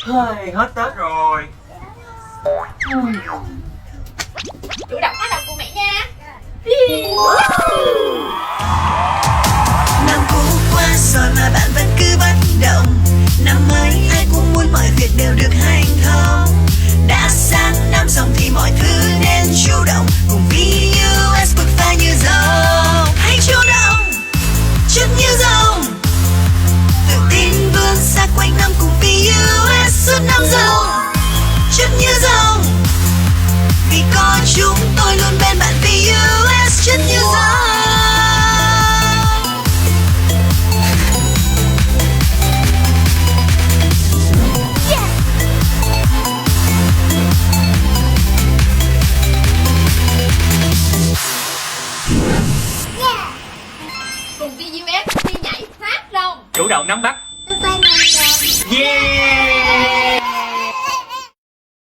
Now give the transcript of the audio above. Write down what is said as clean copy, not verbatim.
Hết Tết rồi. Chủ động phát động cùng mẹ nha. Năm cũ qua rồi mà bạn vẫn cứ bất động. Năm mới ai cũng muốn mọi việc đều được hanh thông. Đã sang năm rồng thì mọi thứ nên chủ động. Cùng VUS bực phá như dòng. Hãy chủ động, chút như rồng. Tự tin vươn xa quanh năm cùng VUS suốt năm rồng. Chút như rồng, vì có chúng tôi luôn bên bạn. VUS chút như rồng. Cùng VUS đi nhảy hát rồng. Chủ động nắm bắt